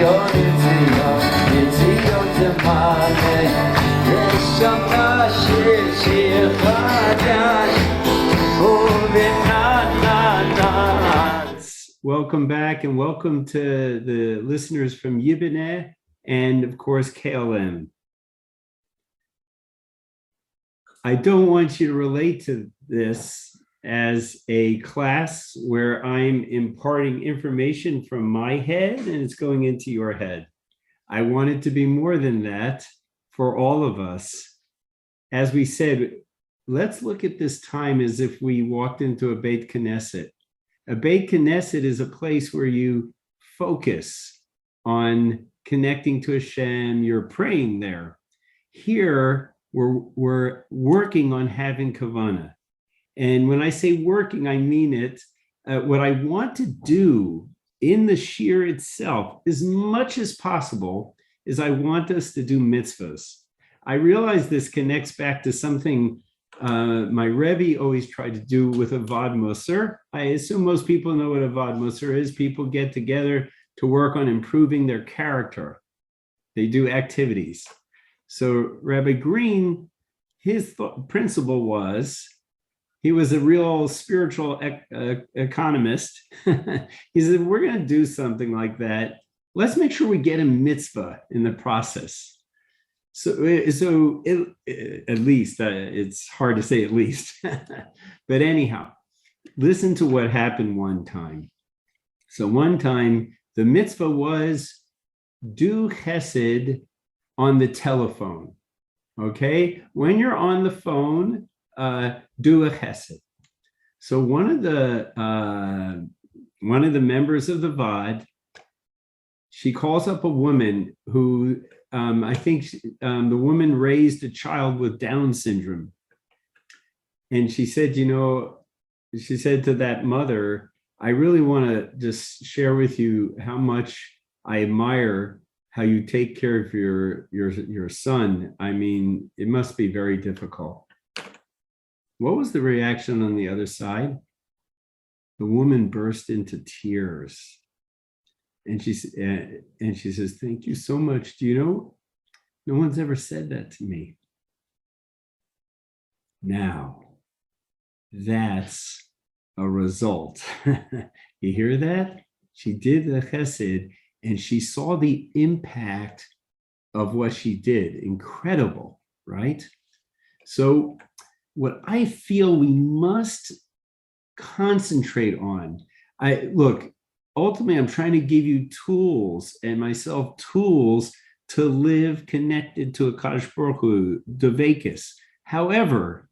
Welcome back and welcome to the listeners from Yibineh and of course KLM. I don't want you to relate to this as a class where I'm imparting information from my head and it's going into your head. I want it to be more than that for all of us. As we said, let's look at this time as if we walked into a Beit Knesset. A Beit Knesset is a place where you focus on connecting to HaShem, you're praying there. Here, we're working on having kavanah. And when I say working, I mean it. What I want to do in the shir itself, as much as possible, is I want us to do mitzvahs. I realize this connects back to something my Rabbi always tried to do with Avad Musar. I assume most people know what Avad Musar is. People get together to work on improving their character. They do activities. So Rabbi Green, his principle was, he was a real spiritual economist. He said, we're going to do something like that. Let's make sure we get a mitzvah in the process. So at least, it's hard to say at least, but anyhow, listen to what happened one time. So one time, the mitzvah was do chesed on the telephone, okay? When you're on the phone, do a chesed. So one of the members of the Vod, she calls up a woman who, I think the woman raised a child with Down syndrome. And she said, she said to that mother, I really want to just share with you how much I admire how you take care of your son. I mean, it must be very difficult. What was the reaction on the other side? The woman burst into tears. And she says, thank you so much. Do you know, no one's ever said that to me. Now, that's a result. You hear that? She did the chesed and she saw the impact of what she did. Incredible, right? So what I feel we must concentrate on, ultimately, I'm trying to give you tools and myself tools to live connected to a Kadosh Baruch Hu, Dveikus. However,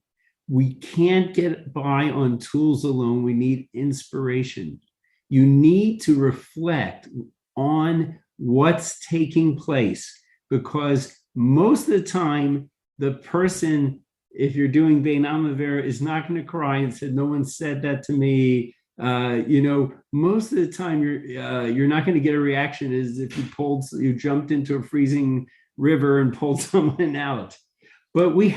we can't get by on tools alone. We need inspiration. You need to reflect on what's taking place because most of the time, the person, if you're doing Bein Amavera, is not going to cry and say, no one said that to me. Most of the time you're not going to get a reaction as if you jumped into a freezing river and pulled someone out. But we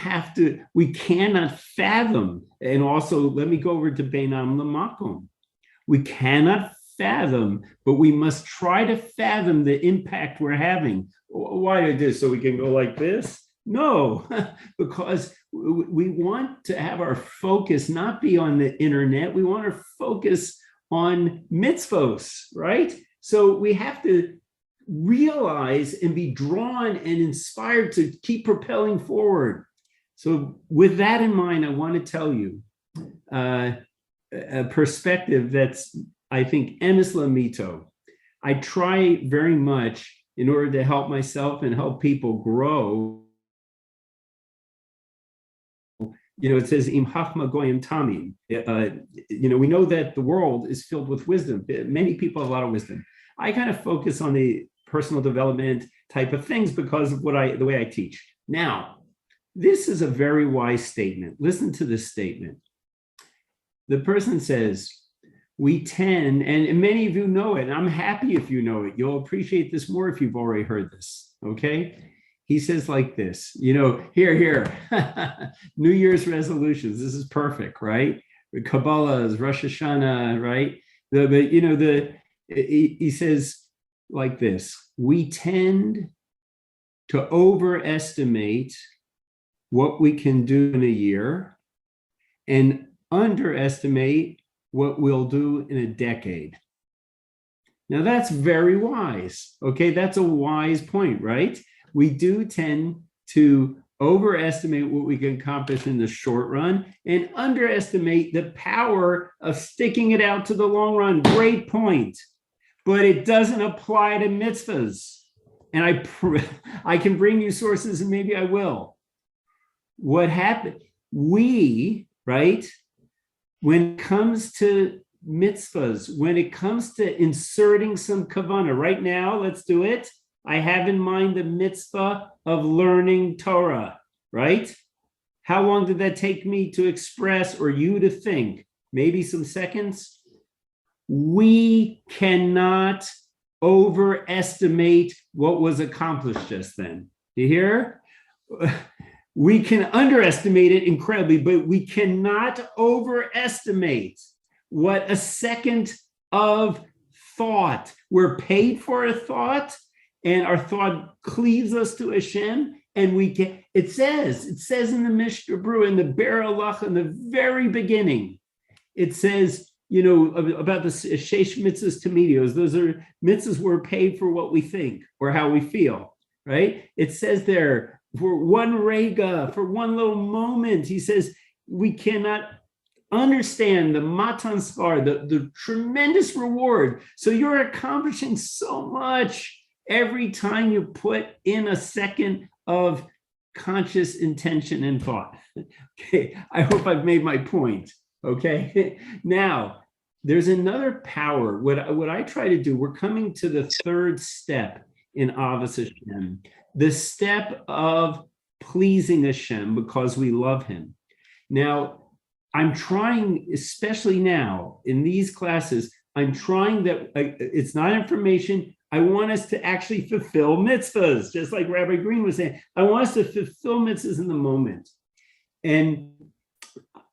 cannot fathom. And also, let me go over to Beinam Lamakom. We cannot fathom, but we must try to fathom the impact we're having. Why I did so we can go like this? No, because we want to have our focus not be on the internet. We want to focus on mitzvos, right? So we have to realize and be drawn and inspired to keep propelling forward. So with that in mind, I want to tell you a perspective that's, I think, emes lamito. I try very much in order to help myself and help people grow. It says, Im Chachma Goyim Tamim. We know that the world is filled with wisdom. Many people have a lot of wisdom. I kind of focus on the personal development type of things because of the way I teach. Now, this is a very wise statement. Listen to this statement. The person says, we tend, and many of you know it, and I'm happy if you know it. You'll appreciate this more if you've already heard this, okay? He says like this, here, New Year's resolutions. This is perfect, right? The Kabbalah is Rosh Hashanah, right? He says, like this. We tend to overestimate what we can do in a year and underestimate what we'll do in a decade. Now that's very wise. Okay, that's a wise point, right? We do tend to overestimate what we can accomplish in the short run and underestimate the power of sticking it out to the long run. Great point. But it doesn't apply to mitzvahs. And I can bring you sources, and maybe I will. What happened? We, right, when it comes to mitzvahs, when it comes to inserting some kavanah, right now, let's do it. I have in mind the mitzvah of learning Torah, right? How long did that take me to express, or you to think? Maybe some seconds? We cannot overestimate what was accomplished just then. You hear? We can underestimate it incredibly, but we cannot overestimate what a second of thought. We're paid for a thought, and our thought cleaves us to Hashem, and we get, it says in the Mishnah Berurah, in the Ber Halacha, in the very beginning, it says, about the Sheish mitzvahs Tamidiyos, those are mitzvahs we're paid for what we think or how we feel, right? It says there, for one rega, for one little moment, he says, we cannot understand the matan svar, the tremendous reward. So you're accomplishing so much every time you put in a second of conscious intention and thought. Okay, I hope I've made my point. Okay, now there's another power. What I try to do, we're coming to the third step in Ahavas Hashem, the step of pleasing Hashem because we love him. Now, I'm trying, especially now in these classes, I'm trying that it's not information. I want us to actually fulfill mitzvahs, just like Rabbi Green was saying. I want us to fulfill mitzvahs in the moment. And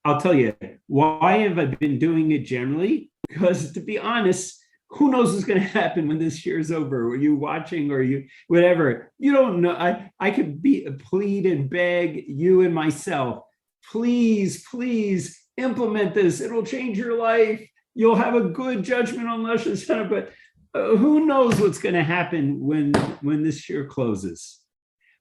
I'll tell you, why have I been doing it generally? Because to be honest, who knows what's going to happen when this year is over? Were you watching or you, whatever? You don't know. I could plead and beg you and myself, please implement this. It'll change your life. You'll have a good judgment on Rosh Hashanah, but who knows what's going to happen when this year closes?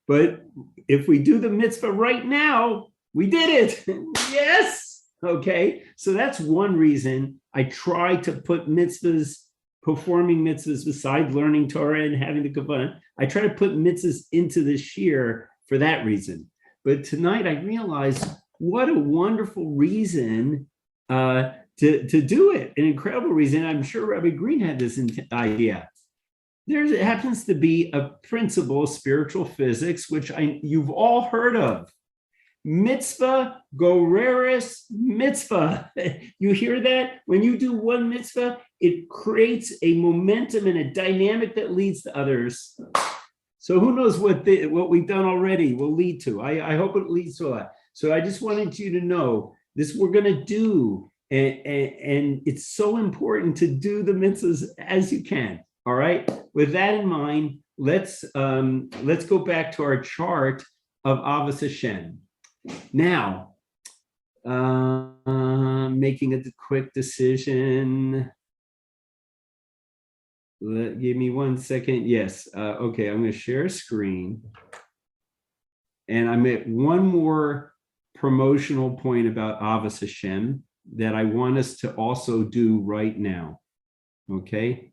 But if we do the mitzvah right now, we did it. Yes. Okay. So that's one reason I try to put mitzvahs, performing mitzvahs beside learning Torah and having the kavanah. I try to put mitzvahs into this year for that reason. But tonight I realized what a wonderful reason to do it. An incredible reason. I'm sure Rabbi Green had this idea. There happens to be a principle of spiritual physics, which you've all heard of. Mitzvah goreres mitzvah. You hear that? When you do one mitzvah, it creates a momentum and a dynamic that leads to others. So who knows what we've done already will lead to. I hope it leads to a lot. So I just wanted you to know this we're going to do. And it's so important to do the mitzvahs as you can. All right. With that in mind, let's go back to our chart of Ahavas Hashem. Now, making a quick decision. Give me 1 second. Yes. Okay. I'm going to share a screen. And I'm at one more promotional point about Ahavas Hashem that I want us to also do right now. Okay.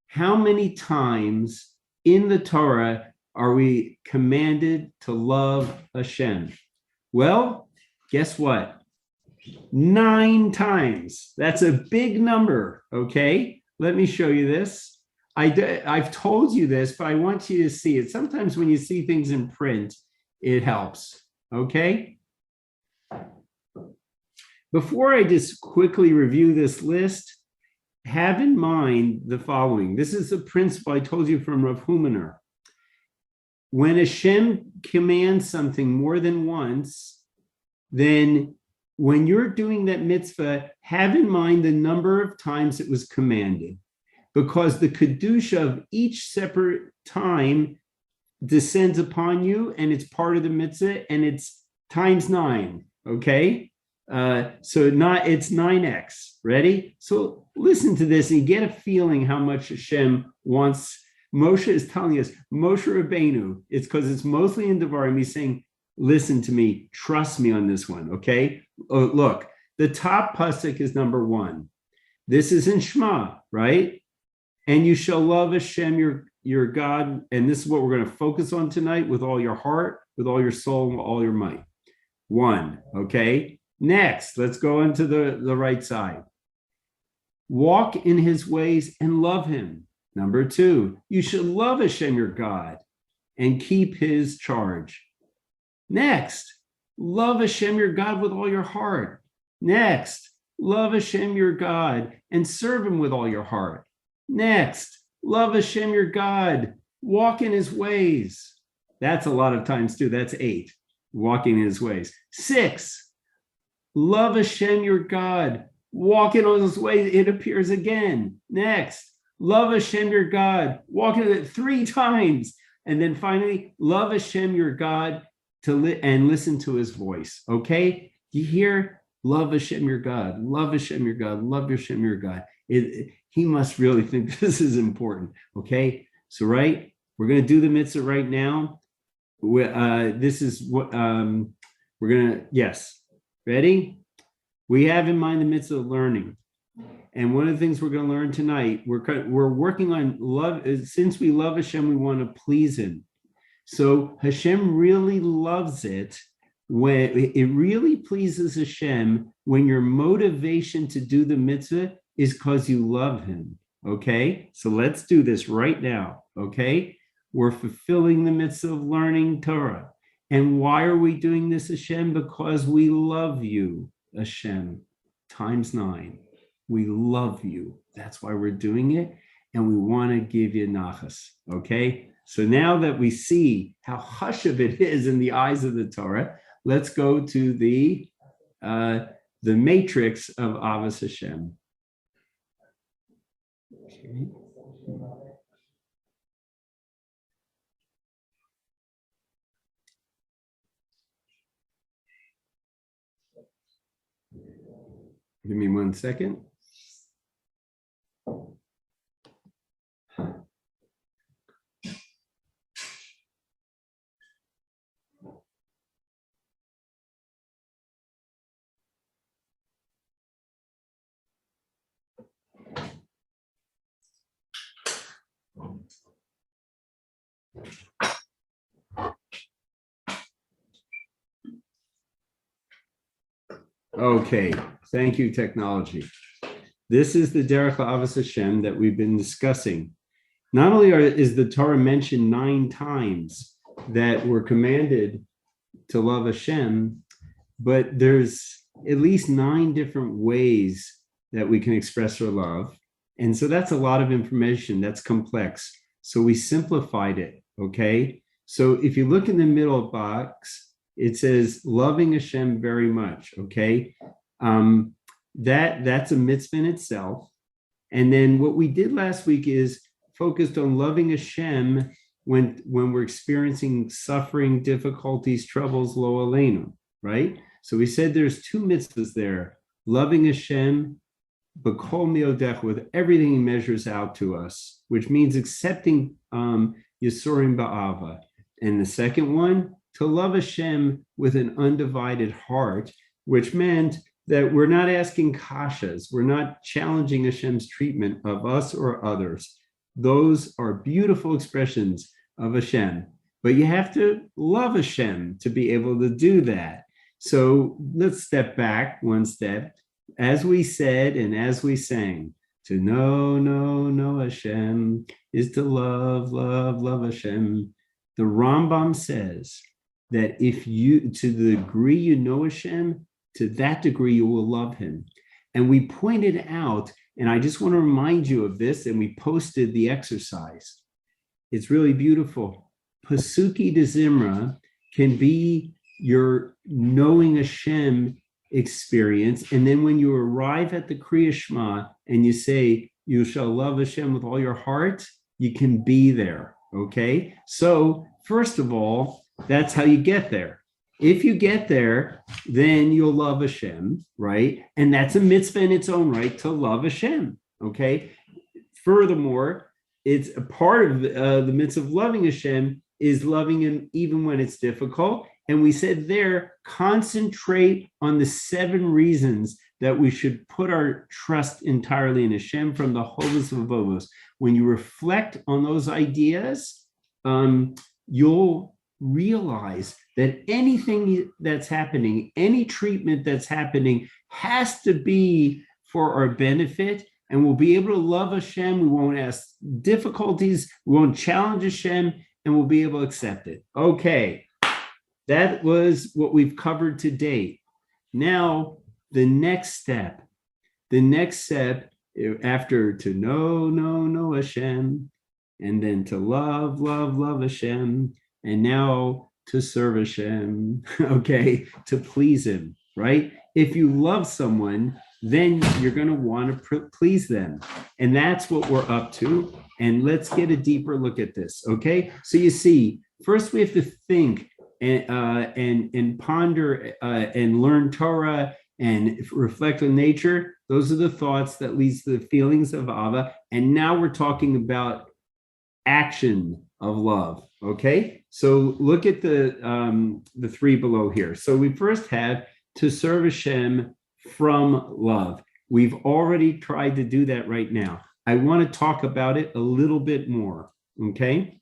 How many times in the Torah are we commanded to love Hashem? Well, guess what? 9 times. That's a big number. Okay. Let me show you this. I've told you this, but I want you to see it. Sometimes when you see things in print, it helps. Okay. Before I just quickly review this list, have in mind the following. This is a principle I told you from Rav Humaner. When Hashem commands something more than once, then when you're doing that mitzvah, have in mind the number of times it was commanded. because the Kedusha of each separate time descends upon you, and it's part of the mitzvah, and it's times 9, okay? So it's 9x. Ready? So listen to this and get a feeling how much Hashem wants. Moshe is telling us, Moshe Rabbeinu, it's because it's mostly in Devarim. He's saying, listen to me, trust me on this one, okay? Oh, look, the top pasuk is number 1. This is in Shema, right? And you shall love Hashem, your God. And this is what we're going to focus on tonight, with all your heart, with all your soul, and all your might. 1, okay? Next, let's go into the right side. Walk in his ways and love him. Number 2, you should love Hashem, your God, and keep his charge. Next, love Hashem, your God, with all your heart. Next, love Hashem, your God, and serve him with all your heart. Next, love Hashem, your God, walk in his ways. That's a lot of times too. That's 8, walking in his ways. 6, love Hashem, your God, walk in all his ways. It appears again. Next, love Hashem, your God, walk in it 3 times. And then finally, love Hashem, your God, and listen to his voice. Okay? You hear? Love Hashem, your God. Love Hashem, your God. Love Hashem, your God. He must really think this is important. Okay? So, right? We're going to do the mitzvah right now. This is what we're going to, yes. Ready? We have in mind the mitzvah of learning. And one of the things we're going to learn tonight, we're working on love. Since we love Hashem, we want to please him. So Hashem really loves it when it really pleases Hashem when your motivation to do the mitzvah is because you love him. Okay, so let's do this right now. Okay, we're fulfilling the mitzvah of learning Torah. And why are we doing this, Hashem? Because we love you, Hashem, times 9. We love you. That's why we're doing it. And we want to give you nachas. Okay? So now that we see how chashuv it is in the eyes of the Torah, let's go to the matrix of Ahavas Hashem. Okay. Give me 1 second. Okay, thank you, technology. This is the Derech Ahavas Hashem that we've been discussing. Not only is the Torah mentioned 9 times that we're commanded to love Hashem, but there's at least 9 different ways that we can express our love. And so that's a lot of information. That's complex. So we simplified it, okay? So if you look in the middle box, it says loving Hashem very much, okay? That's a mitzvah in itself. And then what we did last week is focused on loving Hashem when we're experiencing suffering, difficulties, troubles, lo aleinu, right? So we said there's 2 mitzvahs there, loving Hashem, b'kol miodech, with everything he measures out to us, which means accepting Yisurim ba'ava. And the second one, to love Hashem with an undivided heart, which meant that we're not asking kashas, we're not challenging Hashem's treatment of us or others. Those are beautiful expressions of Hashem, but you have to love Hashem to be able to do that. So let's step back 1 step. As we said and as we sang, to know Hashem is to love Hashem. The Rambam says that if you, to the degree you know Hashem, to that degree you will love him. And we pointed out, and I just want to remind you of this, and we posted the exercise. It's really beautiful. Pasuki de Zimra can be your knowing Hashem experience. And then when you arrive at the Kriya Shema and you say, you shall love Hashem with all your heart, you can be there. Okay. So first of all, that's how you get there. If you get there, then you'll love Hashem, right? And that's a mitzvah in its own right to love Hashem. Okay. Furthermore, it's a part of the mitzvah of loving Hashem is loving Him even when it's difficult. And we said there, concentrate on the 7 reasons that we should put our trust entirely in Hashem from the Ahavas of Avos. When you reflect on those ideas, you'll realize that anything that's happening, any treatment that's happening has to be for our benefit, and we'll be able to love Hashem. We won't ask difficulties, we won't challenge Hashem, and we'll be able to accept it. Okay, that was what we've covered to date. Now, the next step after to know Hashem, and then to love Hashem, and now to serve Hashem, okay, to please Him, right? If you love someone, then you're going to want to please them. And that's what we're up to. And let's get a deeper look at this, okay? So you see, first we have to think and ponder and learn Torah and reflect on nature. Those are the thoughts that leads to the feelings of Ava. And now we're talking about action of love, okay? So look at the 3 below here. So we first have to serve Hashem from love. We've already tried to do that right now. I want to talk about it a little bit more, okay?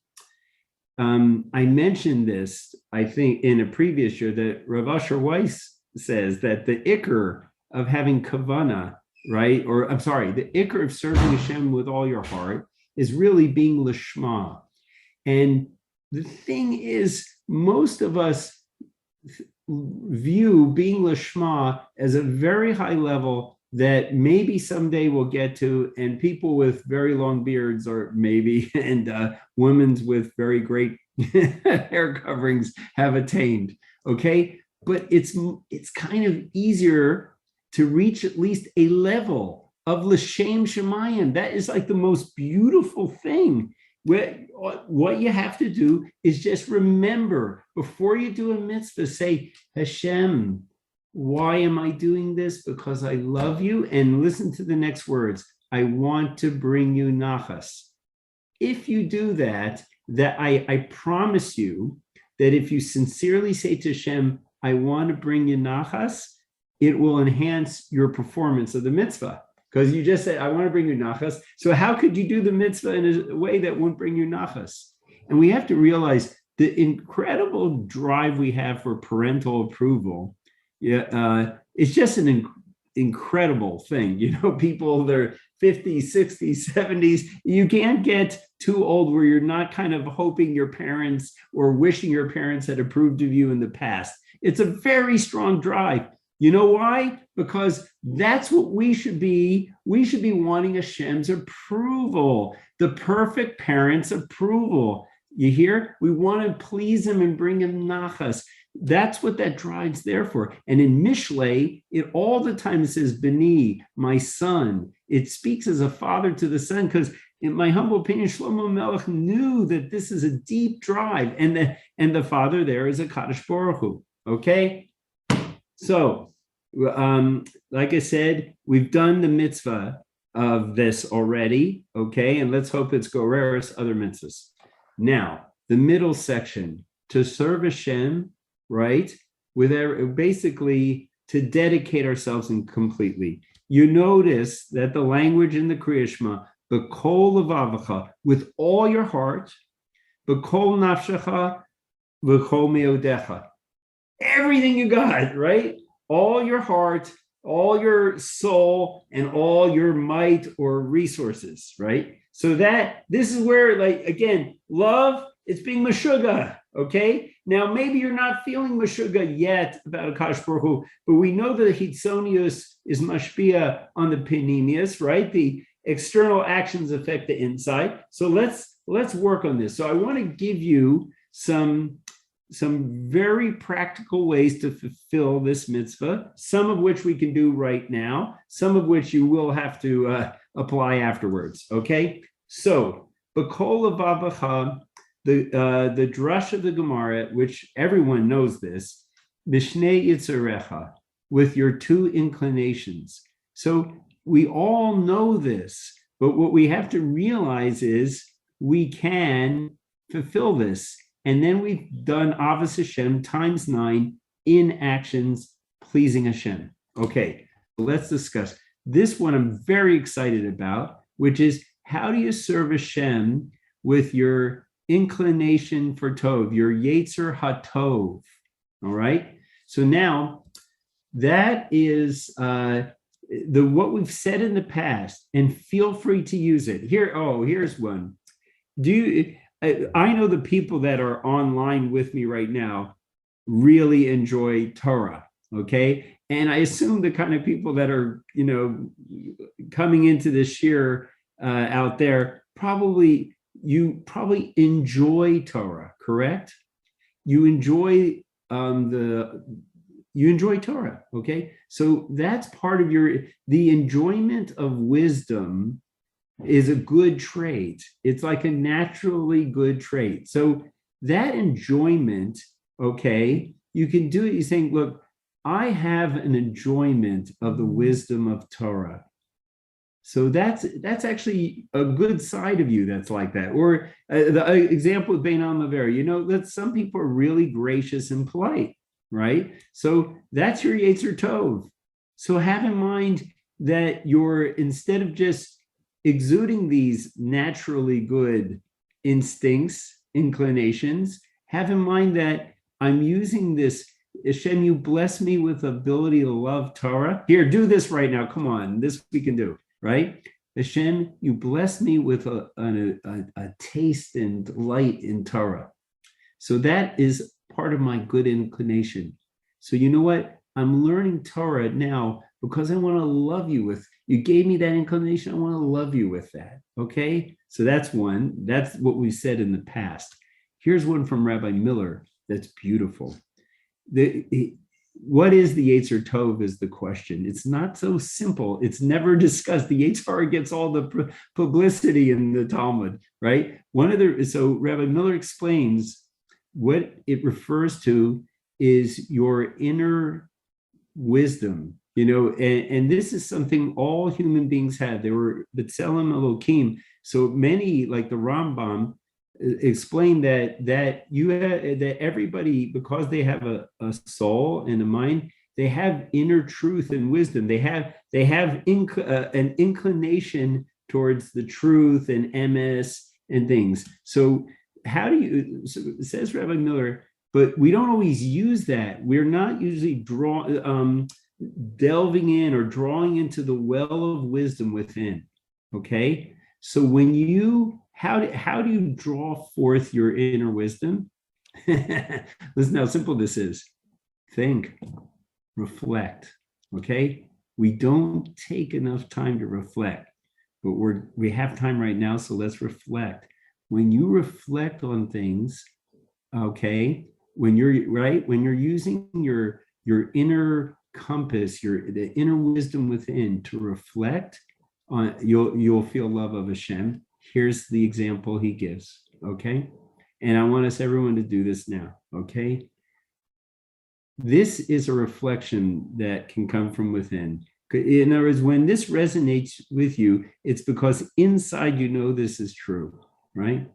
I mentioned this, I think, in a previous year that Rav Asher Weiss says that the ikr of having kavana, right? Or I'm sorry, the ikr of serving Hashem with all your heart is really being lishma. And the thing is, most of us view being lishma as a very high level that maybe someday we'll get to, and people with very long beards, or maybe, and women's with very great hair coverings have attained, okay? But it's kind of easier to reach at least a level of l'shem shemayim. That is like the most beautiful thing. What you have to do is just remember, before you do a mitzvah, say, Hashem, why am I doing this? Because I love you. And listen to the next words. I want to bring you nachas. If you do that, I promise you that if you sincerely say to Hashem, I want to bring you nachas, it will enhance your performance of the mitzvah. Because you just said, I want to bring you nachas. So how could you do the mitzvah in a way that won't bring you nachas? And we have to realize the incredible drive we have for parental approval. It's just an incredible thing. You know, people, they're 50s, 60s, 70s. You can't get too old where you're not kind of hoping your parents or wishing your parents had approved of you in the past. It's a very strong drive. You know why? Because that's what we should be. We should be wanting Hashem's approval, the perfect parent's approval. You hear? We want to please Him and bring Him nachas. That's what that drive's there for. And in Mishlei, it all the time says, Beni, my son. It speaks as a father to the son, because in my humble opinion, Shlomo Melech knew that this is a deep drive, and the father there is a Kadosh Baruch Hu. Okay? So, like I said, we've done the mitzvah of this already, okay? And let's hope it's Goreris, other mitzvahs. Now, the middle section, to serve Hashem, right? Basically, to dedicate ourselves completely. You notice that the language in the Kriya Shema, b'kol levavecha, with all your heart, b'kol nafshecha, b'kol meodecha. Everything you got, right? All your heart, all your soul, and all your might or resources, right? So this is where, like, again, love, it's being meshuga, okay? Now, maybe you're not feeling meshuga yet about Akash Baruch Hu, but we know that the hitzonius is mashpia on the penimius, right? The external actions affect the inside. So let's work on this. So I want to give you some some very practical ways to fulfill this mitzvah, some of which we can do right now, some of which you will have to apply afterwards. Okay, so B'kol Levavecha, the drush of the Gemara, which everyone knows this, Mishnei Yitzarecha, with your two inclinations. So we all know this, but what we have to realize is we can fulfill this. And then we've done Ahavas HaShem times 9 in actions pleasing Hashem. Okay, let's discuss. This one I'm very excited about, which is how do you serve Hashem with your inclination for Tov, your Yetzer HaTov, all right? So now that is what we've said in the past, and feel free to use it. Here's one. I know the people that are online with me right now really enjoy Torah, okay? And I assume the kind of people that are, coming into this year out there, you probably enjoy Torah, correct? You enjoy Torah, okay? So that's part of the enjoyment of wisdom is a good trait. It's like a naturally good trait. So that enjoyment, okay, you can do it. You're saying, look, I have an enjoyment of the wisdom of Torah. So that's actually a good side of you that's like that. Or the example of Bein Maver, that some people are really gracious and polite, right? So that's your Yetzer Tov. So have in mind that instead of just exuding these naturally good instincts, inclinations, have in mind that I'm using this. Hashem, you bless me with the ability to love Torah. Here, do this right now. Come on, this we can do, right? Hashem, you bless me with a taste and light in Torah. So that is part of my good inclination. So you know what? I'm learning Torah now because I want to love you with. You gave me that inclination. I want to love you with that. Okay? So that's one. That's what we said in the past. Here's one from Rabbi Miller that's beautiful. What is the Yetzer Tov is the question. It's not so simple. It's never discussed. The Yetzer Hara gets all the publicity in the Talmud, right? So Rabbi Miller explains what it refers to is your inner wisdom. And this is something all human beings have. They were B'Tselem Elokim. So many, like the Rambam, explain that everybody, because they have a soul and a mind, they have inner truth and wisdom. They have an inclination towards the truth and emes and things. So says Rabbi Miller, but we don't always use that. We're not usually delving in or drawing into the well of wisdom within. Okay, so how do you draw forth your inner wisdom? Listen how simple this is. Think, reflect. Okay, we don't take enough time to reflect, but we have time right now, so let's reflect. When you reflect on things, okay, when you're using your inner compass, the inner wisdom within to reflect on, you'll feel love of Hashem. Here's the example he gives, okay? And I want everyone to do this now, okay? This is a reflection that can come from within. In other words, when this resonates with you, it's because inside this is true, right?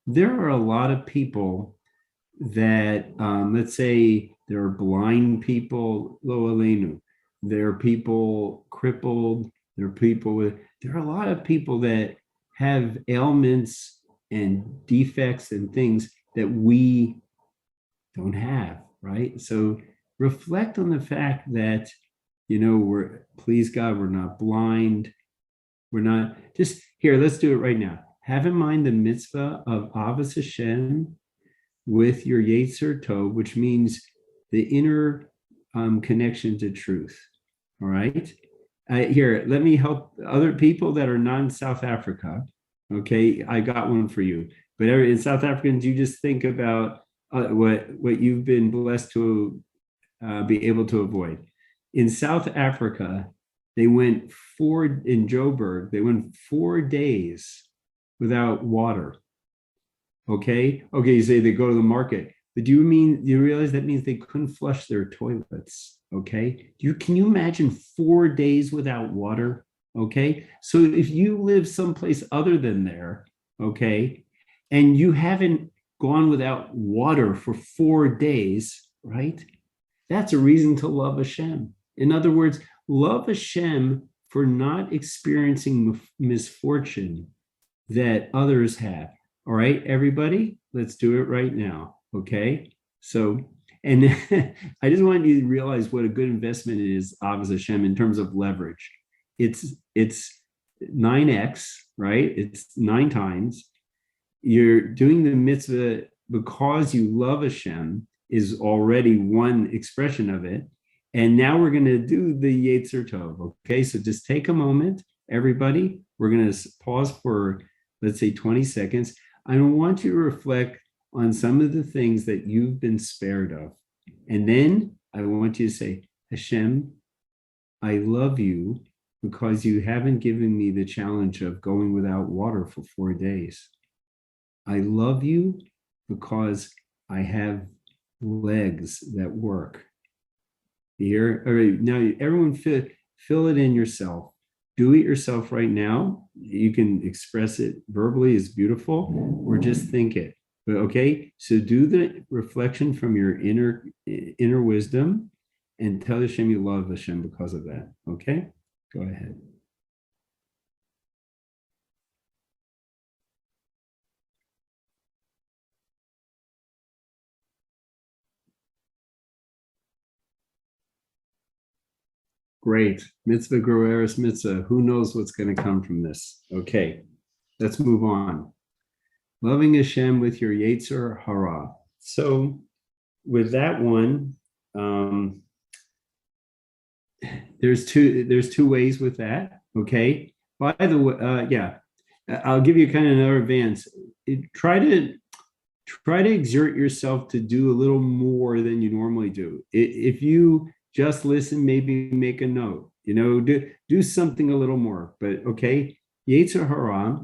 There are a lot of people that, let's say, there are blind people, lo aleinu. There are people crippled. There are a lot of people that have ailments and defects and things that we don't have, right? So reflect on the fact that, please God, we're not blind. We're not, just here, let's do it right now. Have in mind the mitzvah of Ahavas HaShem with your Yetzer Tov, which means the inner connection to truth, all right? Here, let me help other people that are non-South Africa. Okay, I got one for you. But in South Africans, you just think about what you've been blessed to be able to avoid. In South Africa, they went in Joburg, they went 4 days without water. Okay, you say they go to the market, but do you realize that means they couldn't flush their toilets? Okay, can you imagine 4 days without water? Okay, so if you live someplace other than there, okay, and you haven't gone without water for 4 days, right? That's a reason to love Hashem. In other words, love Hashem for not experiencing misfortune that others have. All right, everybody, let's do it right now. Okay. So, and I just want you to realize what a good investment it is, Ahavas Hashem, in terms of leverage. It's 9x, right? It's 9 times. You're doing the mitzvah because you love Hashem is already one expression of it. And now we're going to do the Yetzer Tov. Okay, so just take a moment, everybody. We're going to pause for, let's say, 20 seconds. I want you to reflect on some of the things that you've been spared of. And then I want you to say, Hashem, I love you because you haven't given me the challenge of going without water for 4 days. I love you because I have legs that work. Here, all right, now everyone fill it in yourself. Do it yourself right now. You can express it verbally, it's beautiful, or just think it. But okay, so do the reflection from your inner wisdom and tell Hashem you love Hashem because of that. Okay, go ahead. Great. Mitzvah Groeris Mitzvah. Who knows what's going to come from this? Okay, let's move on. Loving Hashem with your Yetzer Hara. So with that one, there's two ways with that. Okay. By the way, I'll give you kind of another advance. Try to exert yourself to do a little more than you normally do. If you just listen, maybe make a note, do something a little more. But okay, Yetzer Hara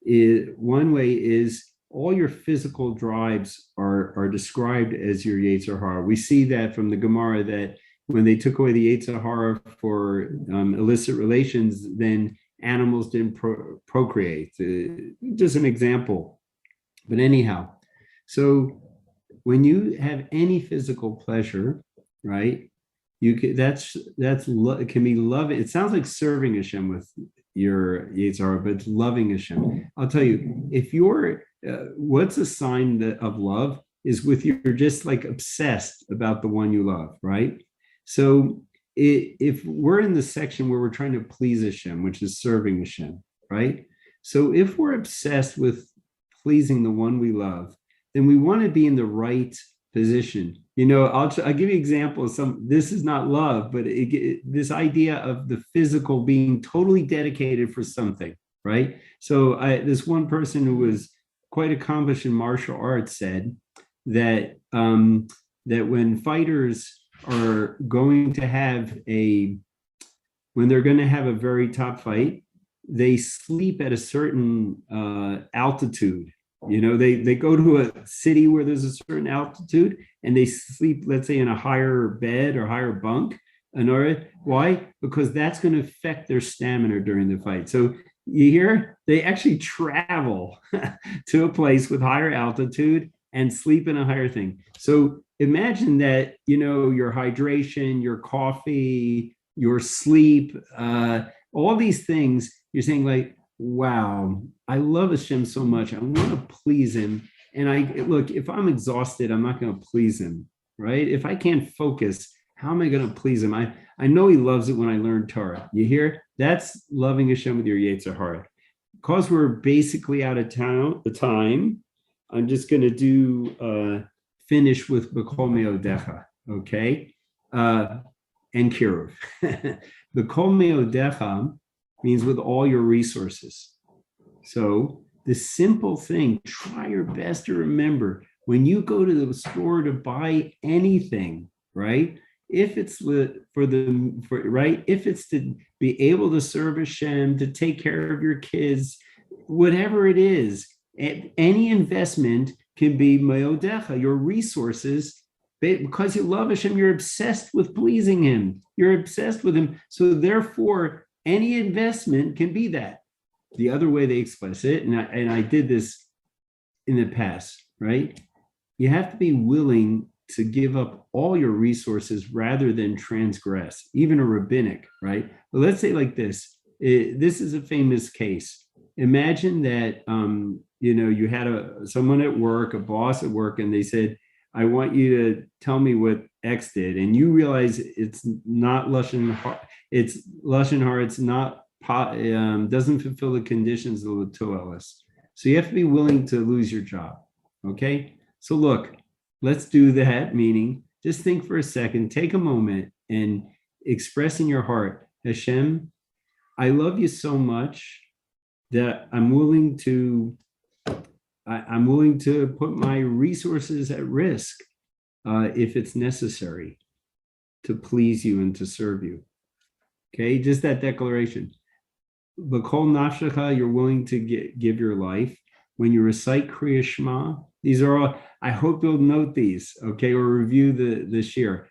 is one way is all your physical drives are described as your Yetzer Hara. We see that from the Gemara that when they took away the Yetzer Hara for illicit relations, then animals didn't procreate. Just an example. But anyhow, so when you have any physical pleasure, right? You can, it can be love. It sounds like serving Hashem with your Yetzer Hara, but it's loving Hashem. I'll tell you, if you're, what's a sign of love is you're just like obsessed about the one you love, right? So if we're in the section where we're trying to please Hashem, which is serving Hashem, right? So if we're obsessed with pleasing the one we love, then we want to be in the right position. I'll give you an example of this is not love, but this idea of the physical being totally dedicated for something, right? So this one person who was quite accomplished in martial arts said that that when fighters are going to have when they're going to have a very top fight, they sleep at a certain altitude. They go to a city where there's a certain altitude and they sleep, let's say, in a higher bed or higher bunk. Why? Because that's going to affect their stamina during the fight. So you hear they actually travel to a place with higher altitude and sleep in a higher thing. So imagine that, your hydration, your coffee, your sleep, all these things, you're saying like, wow, I love Hashem so much. I want to please him. And look, if I'm exhausted, I'm not going to please him, right? If I can't focus, how am I going to please him? I know he loves it when I learn Torah. You hear? That's loving Hashem with your Yetzer Hara. Because we're basically out of time, I'm just going to finish with B'kol Me'odecha, okay? And Kiruv. B'kol Me'odecha means with all your resources. So the simple thing, try your best to remember When you go to the store to buy anything, right? If it's if it's to be able to serve Hashem, to take care of your kids, whatever it is, any investment can be meodecha, your resources, because you love Hashem, you're obsessed with pleasing Him. You're obsessed with Him. So therefore, any investment can be that. The other way they express it, and I did this in the past, right? You have to be willing to give up all your resources rather than transgress, even a rabbinic, right? Well, let's say like this. This is a famous case. Imagine that you had someone at work, a boss at work, and they said, I want you to tell me what X did. And you realize it's not Lashon Hara, it's Lashon Hara, it's not, doesn't fulfill the conditions of the Toelis. So you have to be willing to lose your job, okay? So look, let's do that, meaning just think for a second, take a moment and express in your heart, Hashem, I love you so much that I'm willing to put my resources at risk if it's necessary to please you and to serve you. Okay, just that declaration. B'kol nafshecha, you're willing to give your life. When you recite Kriya Shema, these are all, I hope you'll note these, okay, or review the shir.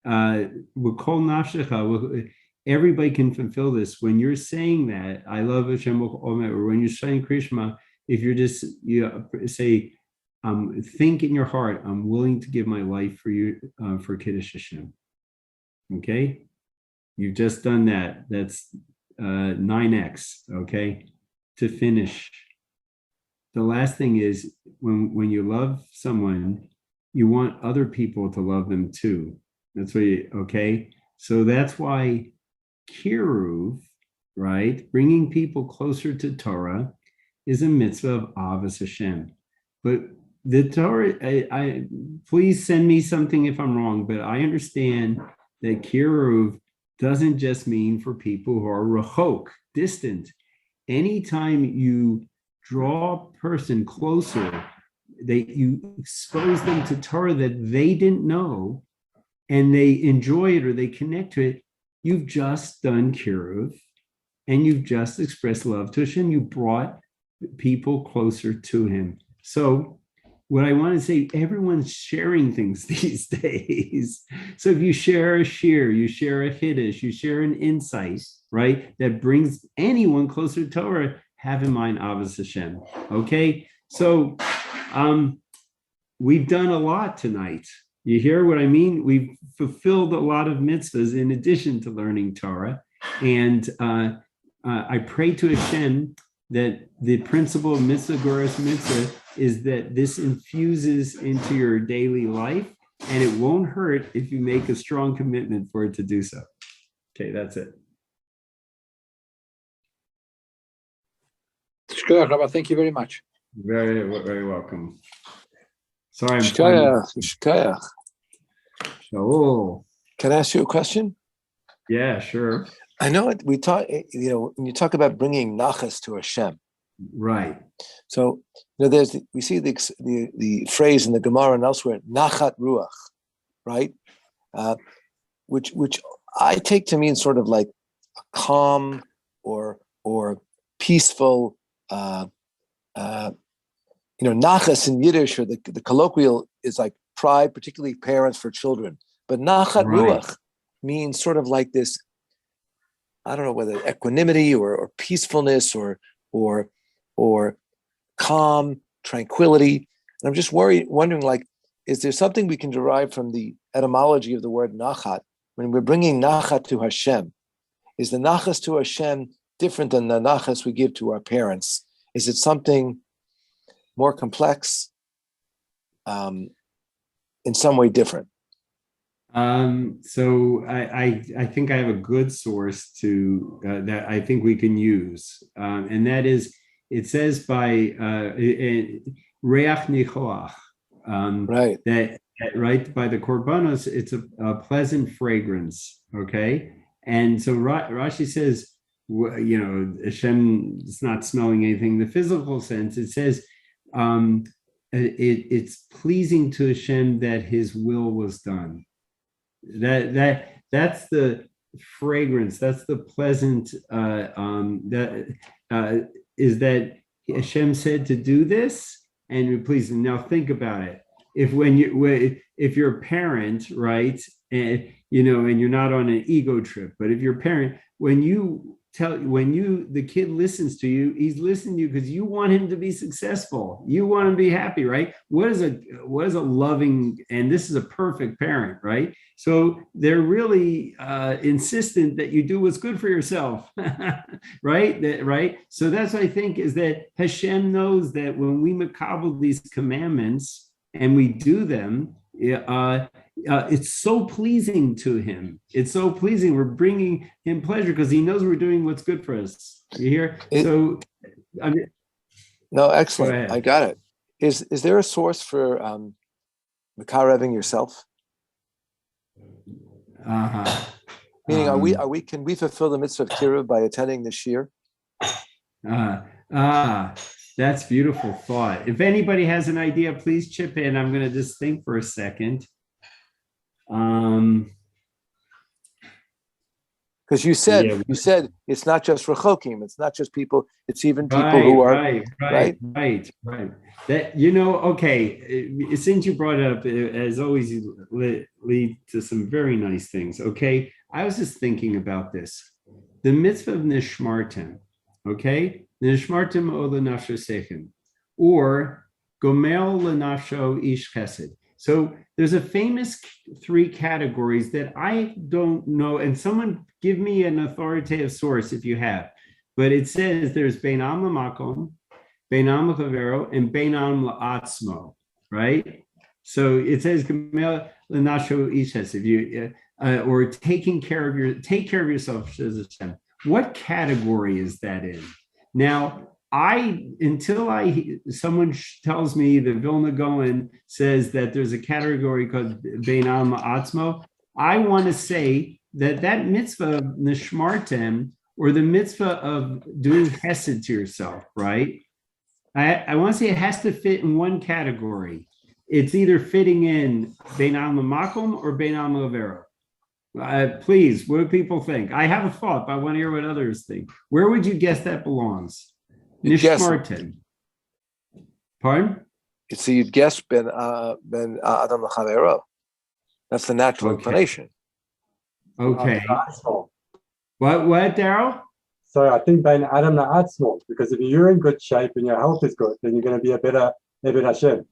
B'kol nafshecha, everybody can fulfill this. When you're saying that, I love Hashem, or when you're saying Kriya Shema, if you're just, say, think in your heart, I'm willing to give my life for you, for Kiddush Hashem. Okay? You've just done that. That's 9x, okay? To finish. The last thing is, when you love someone, you want other people to love them too. That's what okay? So that's why Kiruv, right? Bringing people closer to Torah is a mitzvah of Ahavas HaShem. But the Torah, I please send me something if I'm wrong, but I understand that Kiruv doesn't just mean for people who are rachok, distant. Anytime you draw a person closer, you expose them to Torah that they didn't know, and they enjoy it or they connect to it, you've just done Kiruv, and you've just expressed love to Hashem. You brought people closer to Him. So what I want to say, everyone's sharing things these days. So if you share a shir, you share a hiddush, you share an insight, right, that brings anyone closer to Torah, have in mind Ahavas Hashem. Okay, so we've done a lot tonight. You hear what I mean? We've fulfilled a lot of mitzvahs in addition to learning Torah. And I pray to Hashem that the principle of mitzvah goras mitzvah is that this infuses into your daily life, and it won't hurt if you make a strong commitment for it to do so. Okay, that's it. Rabbi, thank you very much. Very, very welcome. Sorry, Shkaya. Oh. Can I ask you a question? Yeah, sure. I know we talk. When you talk about bringing nachas to Hashem, right? So we see the phrase in the Gemara and elsewhere, nachat ruach, right? Which I take to mean sort of like a calm or peaceful. Nachas in Yiddish, or the colloquial, is like pride, particularly parents for children. But nachat ruach means sort of like this, I don't know whether equanimity or peacefulness or calm, tranquility. And I'm just wondering, like, is there something we can derive from the etymology of the word nachat when we're bringing nachat to Hashem? Is the nachas to Hashem different than the nachas we give to our parents? Is it something more complex, in some way different? So I think I have a good source to that I think we can use, and that is, it says by reach nichoach, right? That right, by the korbanos, it's a pleasant fragrance. Okay, and so Rashi says, Hashem is not smelling anything in the physical sense. It says it's pleasing to Hashem that His will was done. That's the fragrance. That's the pleasant. Is that Hashem said to do this, and you're pleased. Now think about it. If you're a parent, right, and and you're not on an ego trip, but if you're a parent, when the kid listens to you, he's listening to you because you want him to be successful. You want him to be happy, right? What is a loving, and this is a perfect parent, right? So they're really insistent that you do what's good for yourself, right? Right. So that's what I think is that Hashem knows that when we makabel these commandments and we do them, it's so pleasing to Him. It's so pleasing. We're bringing Him pleasure because He knows we're doing what's good for us. You hear? No, excellent. I got it. Is there a source for makareving yourself? Meaning, can we fulfill the mitzvah of kiruv by attending the shir? That's beautiful thought. If anybody has an idea, please chip in. I'm going to just think for a second. Because you said it's not just rechokim, it's not just people, it's even people who are right. That okay. Since you brought it up, as always, you lead to some very nice things. Okay, I was just thinking about this. The mitzvah of nishmartim. Okay, nishmartim o lenafsho sechem, or gomel lenafsho ish chesed. So there's a famous 3 categories that I don't know, and someone give me an authoritative source if you have. But it says there's beinam lamakom, beinam lechavero, and beinam la'atzmo, right? So it says gomel lenafsho ish chesed. If you or take care of yourself, says Hashem. What category is that in? Now, someone tells me that Vilna Gaon says that there's a category called Beinam Atzmo, I want to say that mitzvah of Nishmartem, or the mitzvah of doing chesed to yourself, right? I want to say it has to fit in one category. It's either fitting in Beinam Makom or Beinam Lavero. Please, what do people think? I have a thought, but I want to hear what others think. Where would you guess that belongs? Nishmartin. Pardon? So you'd guess ben Adam L'Chavero. That's the natural inclination. Okay. What, Daryl? So I think ben Adam La'atzmo, because if you're in good shape and your health is good, then you're going to be a better Hashem.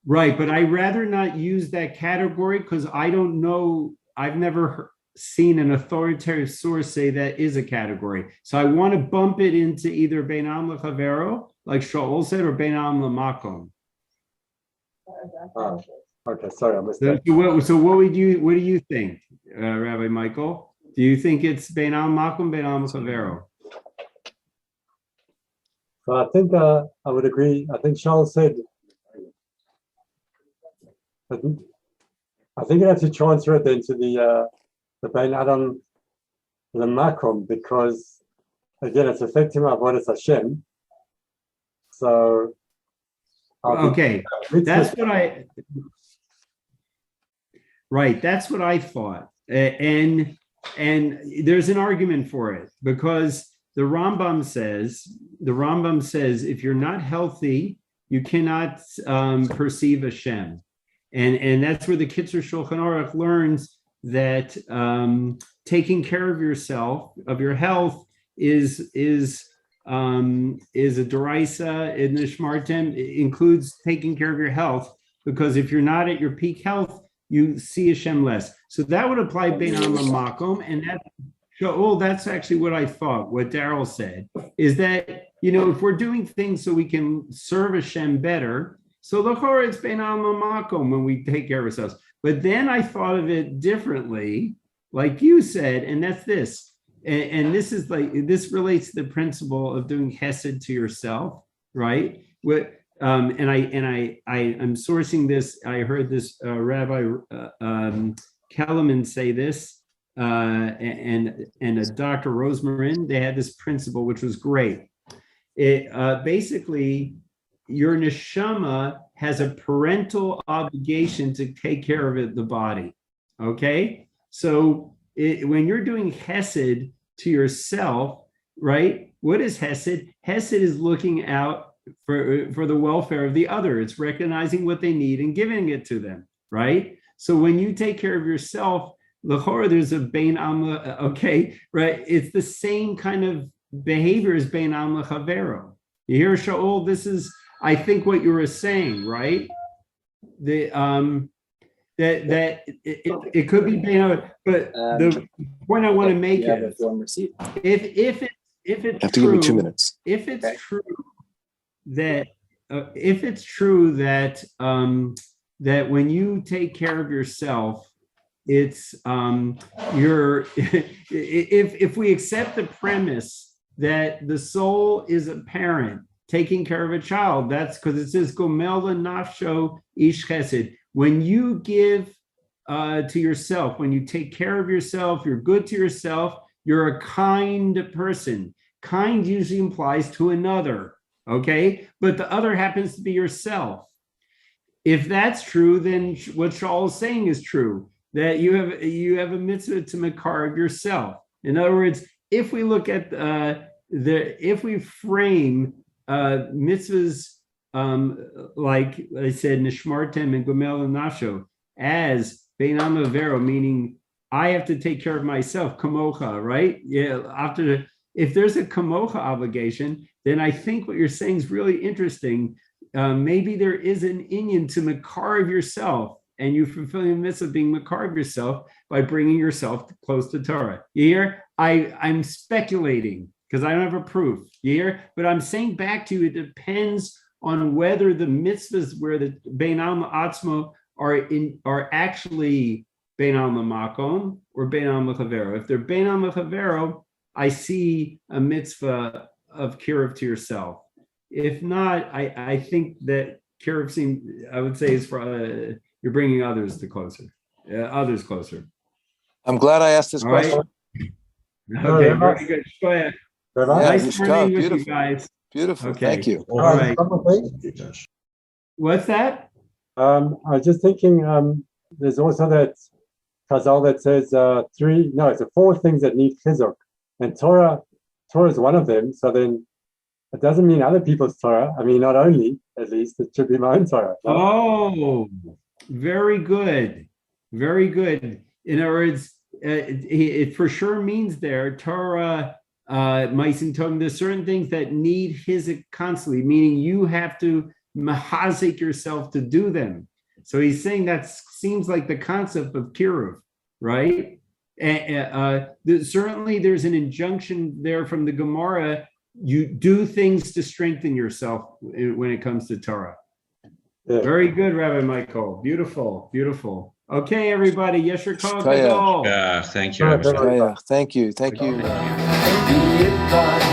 Right, but I'd rather not use that category because I don't know. I've never seen an authoritative source say that is a category. So I want to bump it into either Beinam L'Chavero, like Shaul said, or Beinam L'Makom. Okay, sorry, I missed that. So what do you think, Rabbi Michael? Do you think it's Beinam Makom, Beinam L'Chavero? So I think I would agree. I think Shaul said, I think you have to transfer it into the Bein Adam L'Makom, because again it's affecting Avodas Hashem. So okay, that's what I thought, and there's an argument for it because the Rambam says if you're not healthy, you cannot perceive Hashem. And that's where the Kitzur Shulchan Aruch learns that taking care of yourself, of your health, is a deraisa in the Shmartem. It includes taking care of your health, because if you're not at your peak health, you see Hashem less. So that would apply Beinam L'Makom, and that's actually what I thought. What Daryl said is that if we're doing things so we can serve Hashem better. So l'chora it's Beinam L'Makom when we take care of ourselves. But then I thought of it differently, like you said, and that's this. And this is this relates to the principle of doing chesed to yourself, right? I'm sourcing this. I heard this Rabbi KLM say this, and a Dr. Rosemarin. They had this principle, which was great. It basically, your neshama has a parental obligation to take care of the body. Okay? So when you're doing Hesed to yourself, right? What is Hesed? Hesed is looking out for the welfare of the other. It's recognizing what they need and giving it to them, right? So when you take care of yourself, l'chora, there's a bein amla, okay, right? It's the same kind of behavior as bein amla chavero. You hear, Shaul? This is, I think, what you were saying, right? It could be bein amla, but the point I want to make is, if it's have to give me 2 minutes. If it's true that that when you take care of yourself, it's if we accept the premise that the soul is a parent taking care of a child, that's because it says gomel nafsho ish chesed. When you give to yourself, when you take care of yourself, you're good to yourself, you're a kind person. Kind usually implies to another, okay? But the other happens to be yourself. If that's true, then what Shaul is saying is true, that you have a mitzvah to makar of yourself. In other words, if we look at if we frame mitzvahs like I said, nishmartem and gomel and nafsho, as bein amavero, meaning I have to take care of myself, kamocha, right? Yeah, if there's a kamocha obligation, then I think what you're saying is really interesting. Maybe there is an inyan to makar of yourself, and you fulfilling the mitzvah of being makar of yourself by bringing yourself close to Torah. You hear? I'm speculating because I don't have a proof. You hear? But I'm saying back to you, it depends on whether the mitzvahs where the bein alma atzmo are actually bein alma makom or bein alma chavero. If they're bein alma chavero, I see a mitzvah of kiruv to yourself. If not, I think that kiruv I would say is for you're bringing others closer. I'm glad I asked this All question. right. Okay, very good. Go ahead. Nice morning with you guys. Beautiful. Okay. Thank you. All right. What's that? I was just thinking, there's also that chazal that says it's 4 things that need chizuk, and Torah is one of them. So then it doesn't mean other people's Torah. I mean, not only, at least, it should be my own Torah. No? Oh, very good. Very good. In other words, it for sure means there, Torah, Maisin Tom, there's certain things that need hizuk constantly, meaning you have to mahazik yourself to do them. So he's saying that seems like the concept of kiruv, right? Certainly there's an injunction there from the Gemara, you do things to strengthen yourself when it comes to Torah. Yeah. Very good, Rabbi Michael. Beautiful, beautiful. Okay, everybody. Yesher kol Kaya. gadol. Thank you. Thank you. Thank you.